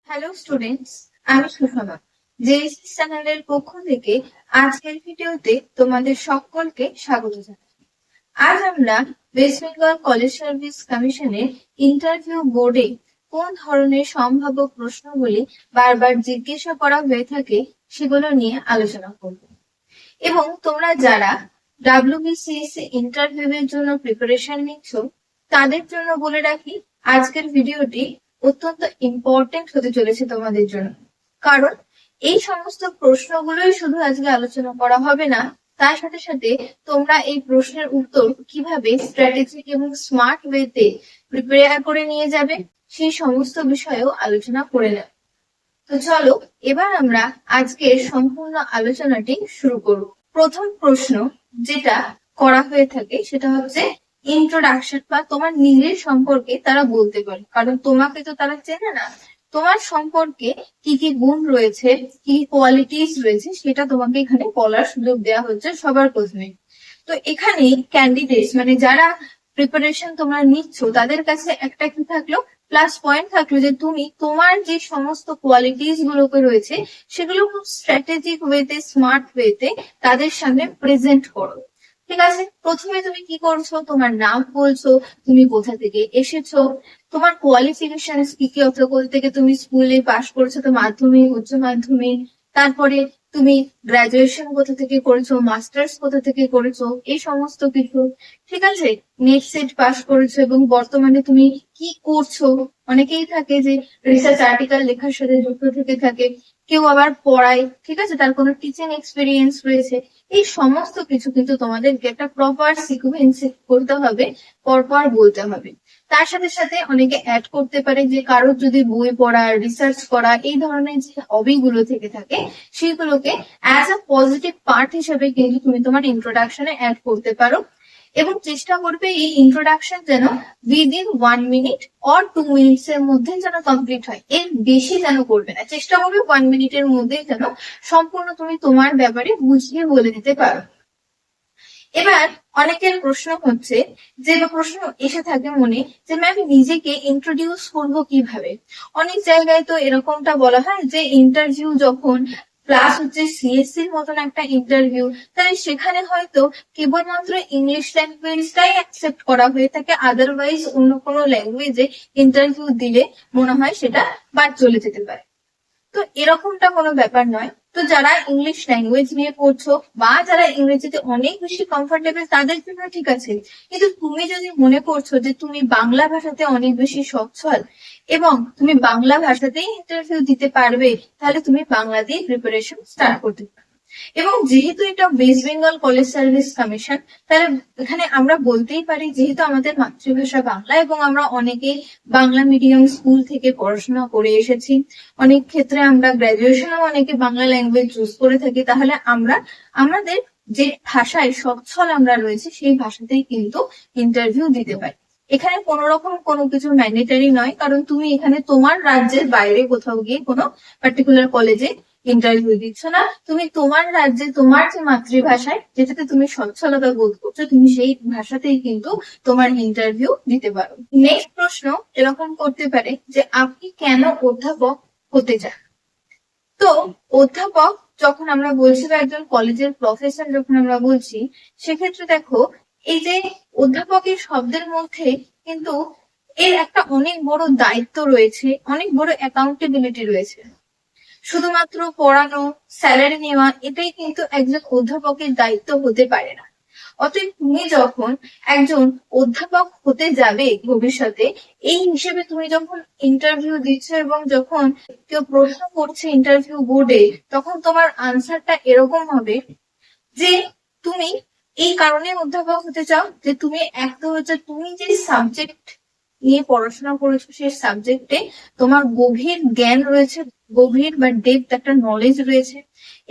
Hello students, আমি Sushma. JSS চ্যানেলের পক্ষ থেকে আজকের ভিডিওতে তোমাদের সকলকে স্বাগত জানাই। আজ আমরা ওয়েস্ট বেঙ্গল কলেজ সার্ভিস কমিশনের ইন্টারভিউ বোর্ডে কোন ধরনের সম্ভাব্য প্রশ্নগুলি বারবার জিজ্ঞাসা করা হয়ে থাকে সেগুলো নিয়ে আলোচনা করব। এবং তোমরা যারা ডাব্লিউবিসিএসসি ইন্টারভিউ এর জন্য প্রিপারেশন নিচ্ছ তাদের জন্য বলে রাখি, আজকের ভিডিওটি অত্যন্ত ইম্পর্টেন্ট হতে চলেছে তোমাদের জন্য। কারণ এই সমস্ত প্রশ্নগুলোই শুধু আজকে আলোচনা করা হবে না, তার সাথে সাথে তোমরা এই প্রশ্নের উত্তর কিভাবে স্ট্র্যাটেজিক এবং স্মার্ট ওয়েতে প্রিপেয়ার করে নিয়ে যাবে সেই সমস্ত বিষয়েও আলোচনা করে নেব। তো চলো এবার আমরা আজকের সম্পূর্ণ আলোচনাটি শুরু করব। প্রথম প্রশ্ন যেটা করা হয়ে থাকে সেটা হচ্ছে ইন্ট্রোডাকশন, বা তোমার নিজের সম্পর্কে তারা বলতে পারে, কারণ তোমাকে তো তারা চেনে না। তোমার সম্পর্কে কি কি গুণ রয়েছে, কি কোয়ালিটিস রয়েছে সেটা তোমাকে এখানে বলার সুযোগ দেওয়া হচ্ছে সবার প্রথমে। তো এখানে ক্যান্ডিডেটস মানে যারা প্রিপারেশন তোমরা নিচ্ছ তাদের কাছে একটা কি থাকলো, প্লাস পয়েন্ট থাকলো যে তুমি তোমার যে সমস্ত কোয়ালিটিস গুলোকে রয়েছে সেগুলো খুব স্ট্র্যাটেজিক ওয়েতে, স্মার্ট ওয়েতে তাদের সামনে প্রেজেন্ট করো। ঠিক আছে, প্রথমে তুমি কি করছো, তোমার নাম বলছো, তুমি কোথা থেকে এসেছো, তোমার কোয়ালিফিকেশন কি কি, থেকে তুমি স্কুলে পাশ করেছো, তো মাধ্যমিক, উচ্চ মাধ্যমিক, তারপরে তুমি গ্রাজুয়েশন কোথা থেকে করেছো, মাস্টার্স কোথা থেকে করেছো, এই সমস্ত কিছু। ঠিক আছে, নেট সেট পাস করেছো এবং বর্তমানে তুমি কি করছো। অনেকেই থাকে যে রিসার্চ আর্টিকেল লেখার সাথে যুক্ত থেকে থাকে, কেউ আবার পড়ায়, ঠিক আছে, তার কোনো টিচিং এক্সপিরিয়েন্স রয়েছে। এই সমস্ত কিছু কিন্তু তোমাদেরকে একটা প্রপার সিকুয়েন্স করতে হবে, পরপর বলতে হবে। তার সাথে সাথে অনেকে অ্যাড করতে পারে যে কারোর যদি বই পড়া, রিসার্চ করা, এই ধরনের যে হবি গুলো থেকে থাকে সেগুলোকে অ্যাজ আ পজিটিভ পার্ট হিসেবে কিন্তু তুমি তোমার ইন্ট্রোডাকশনে অ্যাড করতে পারো। এবং চেষ্টা করবে এই ইন্ট্রোডাকশন যেন উইদিন 1 মিনিট অর 2 মিনিটস এর মধ্যে যেন কমপ্লিট হয়, এর বেশি যেন করবে না। চেষ্টা করবে 1 মিনিটের মধ্যে যেন সম্পূর্ণ তুমি তোমার ব্যাপারে বুঝিয়ে বলে দিতে পারো। এবার অনেকের প্রশ্ন হচ্ছে যে, প্রশ্ন এসে থাকে মনে যে ম্যাম নিজেকে ইন্ট্রোডিউস করবো কিভাবে। অনেক জায়গায় তো এরকমটা বলা হয় যে ইন্টারভিউ যখন প্লাস হচ্ছে সিএসসির মতন একটা ইন্টারভিউ, তাই সেখানে হয়তো কেবলমাত্র ইংলিশ ল্যাঙ্গুয়েজটাই অ্যাকসেপ্ট করা হয়ে থাকে, আদারওয়াইজ অন্য কোনো ল্যাঙ্গুয়েজে ইন্টারভিউ দিলে মনে হয় সেটা বাদ চলে যেতে পারে। তো এরকমটা কোনো ব্যাপার নয়। তো যারা ইংলিশ ল্যাঙ্গুয়েজ নিয়ে পড়ছো বা যারা ইংরেজিতে অনেক বেশি কমফোর্টেবল তাদের জন্য ঠিক আছে, কিন্তু তুমি যদি মনে করছো যে তুমি বাংলা ভাষাতে অনেক বেশি সচ্ছল এবং তুমি বাংলা ভাষাতেই ইন্টারভিউ দিতে পারবে, তাহলে তুমি বাংলা দিয়ে প্রিপারেশন স্টার্ট করতে পারো। এবং যেহেতু এটা West Bengal college service commission, তাহলে এখানে আমরা বলতেই পারি যেহেতু আমাদের মাতৃভাষা বাংলা এবং আমরা অনেকেই বাংলা মিডিয়াম স্কুল থেকে পড়াশোনা করে এসেছি, অনেক ক্ষেত্রে আমরা গ্রাজুয়েশনেও অনেকে বাংলা ল্যাঙ্গুয়েজ চুজ করে থাকি, তাহলে আমরা আমাদের যে ভাষায় সচ্ছল আমরা রয়েছে সেই ভাষাতেই কিন্তু ইন্টারভিউ দিতে পারি। এখানে কোন রকম কোনো কিছু ম্যান্ডেটারি নয়, কারণ তুমি এখানে তোমার রাজ্যের বাইরে কোথাও গিয়ে কোনো পার্টিকুলার কলেজে ইন্টারভিউ দিচ্ছ না, তুমি তোমার রাজ্যে তোমার যে মাতৃভাষায় যেটাতে তুমি সচ্ছলতা বোধ করছো তুমি সেই ভাষাতেই কিন্তু তোমার ইন্টারভিউ দিতে পারো। নেক্সট প্রশ্ন এরকম করতে পারে যে আপনি কেন অধ্যাপক হতে চান। তো অধ্যাপক যখন আমরা বলছি বা একজন কলেজের প্রফেসর যখন আমরা বলছি, সেক্ষেত্রে দেখো এই যে অধ্যাপকের শব্দের মধ্যে কিন্তু এর একটা অনেক বড় দায়িত্ব রয়েছে, অনেক বড় অ্যাকাউন্টেবিলিটি রয়েছে। শুধুমাত্র পড়ানো, স্যালারি নেওয়া এটাই কিন্তু একজন অধ্যাপকের দায়িত্ব হতে পারে না। অতএব তুমি যখন একজন অধ্যাপক হতে যাবে ভবিষ্যতে, এই হিসেবে তুমি যখন ইন্টারভিউ দিচ্ছ এবং যখন কেউ প্রশ্ন করছে ইন্টারভিউ বোর্ডে, তখন তোমার আনসারটা এরকম হবে যে তুমি এই কারণে অধ্যাপক হতে চাও যে তুমি একটা হচ্ছে তুমি যে সাবজেক্ট নিয়ে পড়াশোনা করেছো সেই সাবজেক্টে তোমার গভীর জ্ঞান রয়েছে, গভীর বা ডেপথ একটা নলেজ রয়েছে,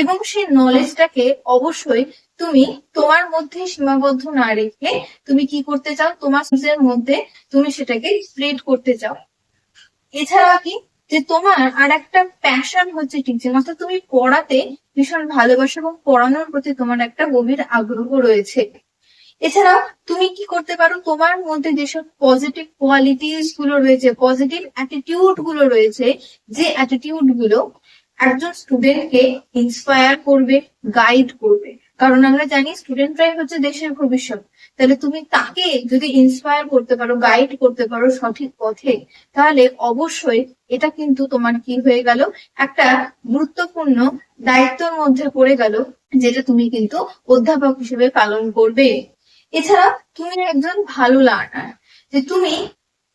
এবং সেই নলেজটাকে অবশ্যই তুমি তোমার মধ্যে সীমাবদ্ধ না রেখে তুমি কি করতে চাও, তোমার নিজের মধ্যে তুমি সেটাকে স্প্রেড করতে চাও। এছাড়া কি যে তোমার আর একটা প্যাশন হচ্ছে টিচিং, অর্থাৎ তুমি পড়াতে ভীষণ ভালোবাসো এবং পড়ানোর প্রতি তোমার একটা গভীর আগ্রহ রয়েছে। এছাড়াও তুমি কি করতে পারো, তোমার মধ্যে যেসব পজিটিভ কোয়ালিটিস গুলো রয়েছে, পজিটিভ অ্যাটিটিউড গুলো রয়েছে, যে অ্যাটিটিউড গুলো একজন স্টুডেন্টকে ইন্সপায়ার করবে, গাইড করবে। কারণ আমরা জানি স্টুডেন্টরাই হচ্ছে দেশের ভবিষ্যৎ। তাহলে তুমি তাকে যদি ইন্সপায়ার করতে পারো, গাইড করতে পারো সঠিক পথে, তাহলে অবশ্যই এটা কিন্তু তোমার কি হয়ে গেল, একটা গুরুত্বপূর্ণ দায়িত্বের মধ্যে পড়ে গেল, যেটা তুমি কিন্তু অধ্যাপক হিসেবে পালন করবে। এছাড়া তুমি একজন ভালো লার্নার, যে তুমি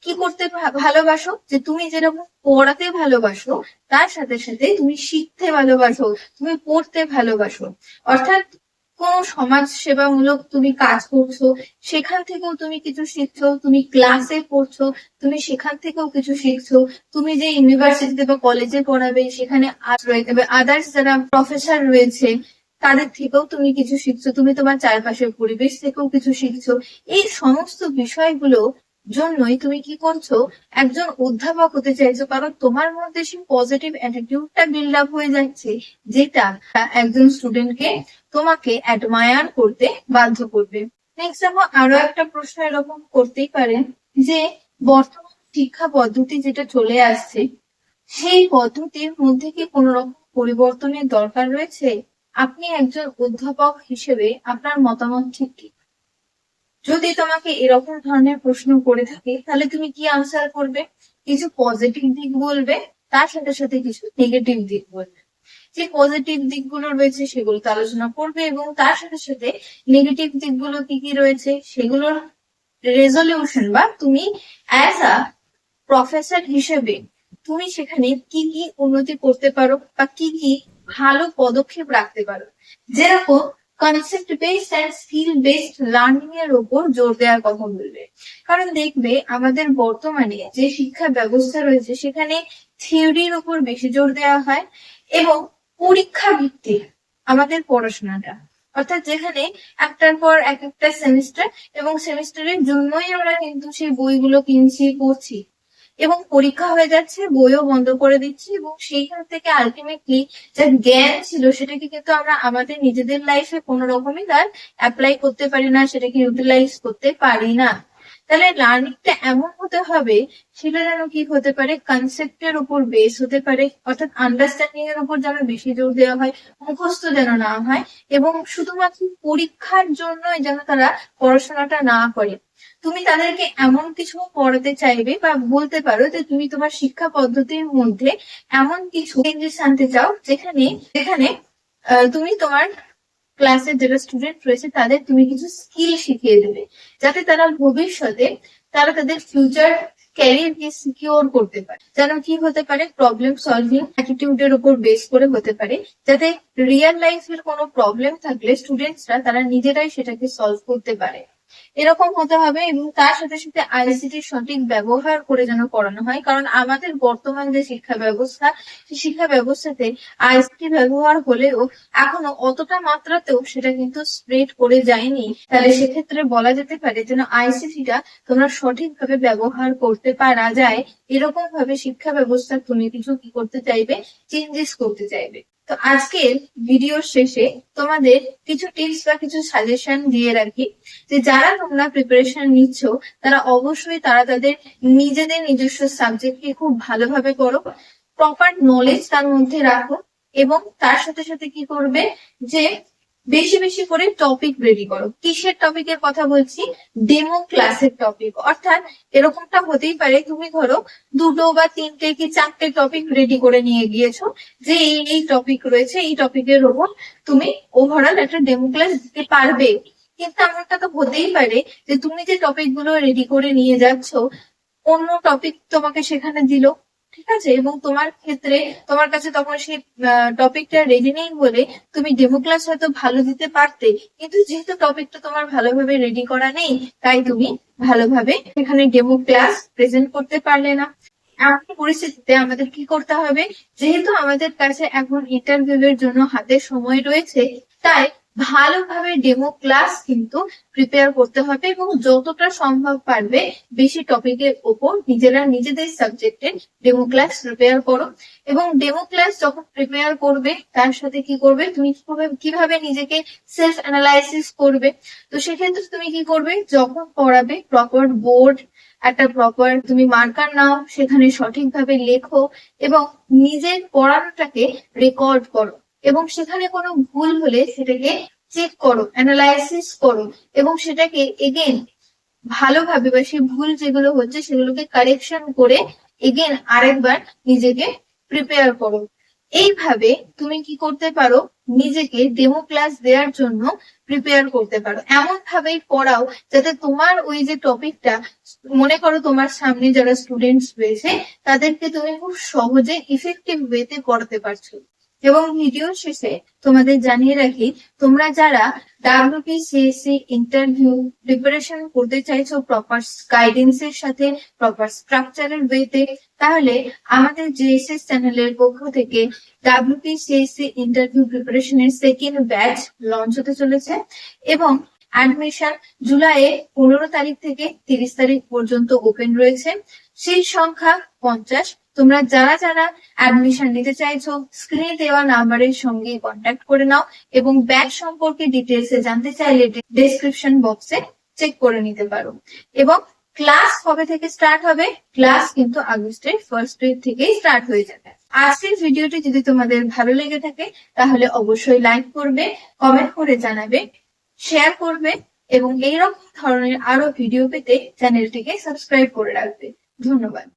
কি করতে ভালোবাসো, যে তুমি যেরকম পড়াতে ভালোবাসো তার সাথে সাথে তুমি শিখতে ভালোবাসো, তুমি পড়তে ভালোবাসো। অর্থাৎ কোন সমাজ সেবামূলক তুমি কাজ করছো, সেখান থেকেও তুমি কিছু শিখছো, তুমি ক্লাসে পড়ছো, তুমি সেখান থেকেও কিছু শিখছো, তুমি যে ইউনিভার্সিটিতে বা কলেজে পড়াবে সেখানে আদার্স যারা প্রফেসর রয়েছে তাদের থেকেও তুমি কিছু শিখছো, তুমি তোমার চারপাশের পরিবেশ থেকেও কিছু শিখছো। এই সমস্ত বিষয়গুলো জন্যই তুমি কি করছো, একজন অধ্যাপক হতে চাইছো, কারণ তোমার মধ্যে সেই পজিটিভ অ্যাটিটিউডটা বিল্ড আপ হয়ে যাচ্ছে, যেটা একজন স্টুডেন্টকে তোমাকে অ্যাডমায়ার করতে বাধ্য করবে। নেক্সট দেখো, আরো একটা প্রশ্ন এরকম করতেই পারে যে বর্তমান শিক্ষা পদ্ধতি যেটা চলে আসছে, সেই পদ্ধতির মধ্যে কি কোনো রকম পরিবর্তনের দরকার রয়েছে? আপনি একজন অধ্যাপক হিসেবে আপনার মতামত ঠিক কি? যদি তোমাকে এরকম ধরনের প্রশ্ন করে থাকে তাহলে তুমি কি আনসার করবে? কিছু পজিটিভ দিক বলবে, তার সাথে সাথে কিছু নেগেটিভ দিক বলবে। যে পজিটিভ দিকগুলো রয়েছে সেগুলো তো আলোচনা করবে, এবং তার সাথে সাথে নেগেটিভ দিকগুলো কি কি রয়েছে সেগুলোর রেজলিউশন, বা তুমি অ্যাজ আ প্রফেসর হিসেবে তুমি সেখানে কি কি উন্নতি করতে পারো, বা কি কি ভালো পদক্ষেপ রাখতে পারো। যেরকম concept based and skill based learning এর উপর জোর দেওয়ার কথা বলবে। কারণ দেখবে আমাদের বর্তমানে যে শিক্ষা ব্যবস্থা রয়েছে সেখানে থিওরির উপর বেশি জোর দেওয়া হয়, এবং পরীক্ষা ভিত্তিক আমাদের পড়াশোনাটা। অর্থাৎ যেখানে একটার পর এক একটা সেমিস্টার, এবং সেমিস্টারের জন্যই আমরা কিন্তু সেই বইগুলো কিনছি, পড়ছি, এবং পরীক্ষা হয়ে যাচ্ছে, বইও বন্ধ করে দিচ্ছি, এবং সেইখান থেকে আলটিমেটলি যা জ্ঞান ছিল সেটাকে কিন্তু আমরা আমাদের নিজেদের লাইফে কোনো রকমই তার অ্যাপ্লাই করতে পারি না, সেটাকে ইউটিলাইজ করতে পারি না। তাহলে লার্নিংটা এমন হতে হবে সেটা যেন কি হতে পারে, কনসেপ্টের উপর বেস হতে পারে, অর্থাৎ আন্ডারস্ট্যান্ডিং এর উপর যেন বেশি জোর দেওয়া হয়, মুখস্থ যেন না হয়, এবং শুধুমাত্র পরীক্ষার জন্যই যেন তারা পড়াশোনাটা না করে। তুমি তাদেরকে এমন কিছু পড়াতে চাইবে, বা বলতে পারো যে তুমি তোমার শিক্ষা পদ্ধতির মধ্যে এমন কিছু চেঞ্জেস আনতে চাও, যেখানে যেখানে তুমি তোমার ক্লাসের যারা স্টুডেন্ট রয়েছে তাদের তুমি কিছু স্কিল শিখিয়ে দেবে, যাতে তারা ভবিষ্যতে তারা তাদের ফিউচার ক্যারিয়ারকে সিকিউর করতে পারে। যেন কি হতে পারে, প্রবলেম সলভিং অ্যাটিটিউডের উপর বেস করে হতে পারে, যাতে রিয়েল লাইফের কোনো প্রবলেম থাকলে স্টুডেন্টসরা তারা নিজেরাই সেটাকে সলভ করতে পারে। এরকম হতে হবে, এবং তার সাথে সাথে আইসিটির সঠিক ব্যবহার করে যেন পড়ানো হয়। কারণ আমাদের বর্তমান যে শিক্ষা ব্যবস্থা, সেই শিক্ষা ব্যবস্থাতে আইসিটি ব্যবহার হলেও এখনো অতটা মাত্রাতেও সেটা কিন্তু স্প্রেড করে যায়নি। তাহলে সেক্ষেত্রে বলা যেতে পারে যেন আইসিটিটা তোমরা সঠিকভাবে ব্যবহার করতে পারা যায়, এরকম ভাবে শিক্ষা ব্যবস্থা তুমি কিছু কি করতে চাইবে, চেঞ্জেস করতে চাইবে। তো আজকের ভিডিওর শেষে তোমাদের কিছু টিপস বা কিছু সাজেশন দিয়ে রাখি, যে যারা তোমরা প্রিপারেশন নিচ্ছ তারা অবশ্যই তারা তাদের নিজেদের নিজস্ব সাবজেক্টকে খুব ভালোভাবে করো, প্রপার নলেজ তার মধ্যে রাখো, এবং তার সাথে সাথে কি করবে, যে বেশি বেশি করে টপিক রেডি করো। কিসের টপিকের কথা বলছি? ডেমো ক্লাসের টপিক। অর্থাৎ এরকমটা হতেই পারে তুমি ধরো দুটো বা তিনটে কি চারটে টপিক রেডি করে নিয়ে গিয়েছো, যে এই এই টপিক রয়েছে, এই টপিকের উপর তুমি ওভারঅল একটা ডেমো ক্লাস দিতে পারবে। কিন্তু এমনটা তো হতেই পারে যে তুমি যে টপিক গুলো রেডি করে নিয়ে যাচ্ছ, অন্য টপিক তোমাকে সেখানে দিল, ঠিক আছে, এবং তোমার ক্ষেত্রে তোমার কাছে তখন সেই টপিকটা রেডি নেই বলে তুমি ডেমো ক্লাস হয়তো ভালো দিতে পারতে, কিন্তু যেহেতু টপিকটা তোমার ভালোভাবে রেডি করা নেই, তাই তুমি ভালোভাবে এখানে ডেমো ক্লাস প্রেজেন্ট করতে পারলে না। এমন পরিস্থিতিতে আমাদের কি করতে হবে, যেহেতু আমাদের কাছে এখন ইন্টারভিউ এর জন্য হাতে সময় রয়েছে, তাই ভালোভাবে ডেমো ক্লাস কিন্তু প্রিপেয়ার করতে হবে এবং যতটা সম্ভব পারবে বেশি টপিকের ওপর নিজেদের সাবজেক্টের ডেমো ক্লাস প্রিপেয়ার করো। এবং ডেমো ক্লাস যখন প্রিপেয়ার করবে তার সাথে কি করবে, তুমি কিভাবে নিজেকে সেলফ অ্যানালাইসিস করবে। তো সেক্ষেত্রে তুমি কি করবে, যখন পড়াবে প্রপার বোর্ড, একটা প্রপার তুমি মার্কার নাও, সেখানে সঠিকভাবে লেখো এবং নিজের পড়ানোটাকে রেকর্ড করো এবং সেখানে কোনো ভুল হলে সেটাকে চেক করো, অ্যানালাইসিস করো এবং সেটাকে এগেন ভালোভাবে বা সেই ভুল যেগুলো হচ্ছে সেগুলোকে কারেকশন করে এগেন আরেকবার নিজেকে প্রিপেয়ার করো। এইভাবে তুমি কি করতে পারো, নিজেকে ডেমো ক্লাস দেওয়ার জন্য প্রিপেয়ার করতে পারো। এমন ভাবেই পড়াও যাতে তোমার ওই যে টপিকটা, মনে করো তোমার সামনে যারা স্টুডেন্টস রয়েছে তাদেরকে তুমি খুব সহজে ইফেক্টিভ ওয়েতে পড়াতে পারছো। এবং ভিডিও শেষে তোমাদের জানিয়ে রাখি, তোমরা যারা WPCSC ইন্টারভিউ প্রিপারেশন করতে চাইছো প্রপার গাইডেন্স এর সাথে, প্রপার স্ট্রাকচারের ওয়েতে, তাহলে আমাদের JSS চ্যানেলের পক্ষ থেকে WPCSC ইন্টারভিউ প্রিপারেশনের সেকেন্ড ব্যাচ লঞ্চ হতে চলেছে এবং অ্যাডমিশন জুলাইয়ের 15 তারিখ থেকে 30 তারিখ পর্যন্ত ওপেন রয়েছে। সেই সংখ্যা 50। তোমরা যারা যারা অ্যাডমিশন নিতে চাইছো স্ক্রিনে দেওয়া নাম্বারের সঙ্গে কন্ট্যাক্ট করে নাও এবং ব্যাচ সম্পর্কে ডিটেলস জানতে চাইলে ডেসক্রিপশন বক্সে চেক করে নিতে পারো। এবং ক্লাস কবে থেকে স্টার্ট হবে, ক্লাস কিন্তু আগস্টের ফার্স্ট উইক থেকেই স্টার্ট হয়ে যাবে। আজকের ভিডিওটি যদি তোমাদের ভালো লেগে থাকে তাহলে অবশ্যই লাইক করবে, কমেন্ট করে জানাবে, শেয়ার করবে এবং এইরকম ধরনের আরো ভিডিও পেতে চ্যানেলটিকে সাবস্ক্রাইব করে রাখবে। ধন্যবাদ।